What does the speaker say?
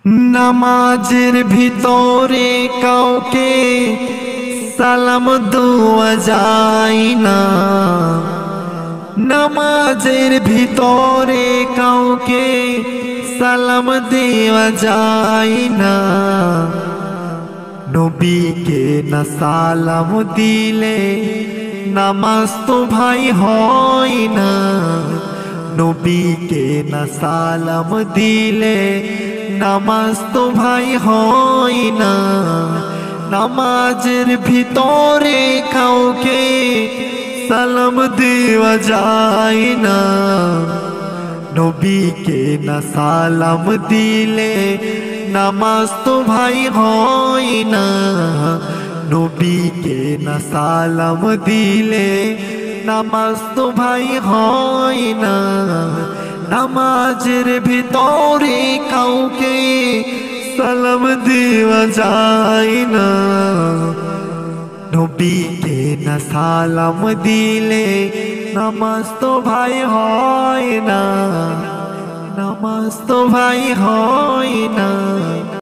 নামাজের ভিতরে কাউকে সালাম দেওয়া যায় না। নামাজের ভিতরে কাউকে সালাম দেওয়া যায় না। নবীকে না সালাম দিলে নামাজ তো ভাই হয় না। নবীকে না সালাম দিলে নামাজ তো ভাই হয় না। নামাজের ভিতরে কাউকে সালাম দেওয়া যায় না। নবীকে না সালাম দিলে নামাজ তো ভাই হয় না। নবীকে না সালাম দিলে নামাজ তো ভাই হয় না। নামাজের ভিতরে কাউকে সালাম দেওয়া যায় না। নবীকে না সালাম দিলে নামাজ তো ভাই হয় না। নামাজ তো ভাই হয় না।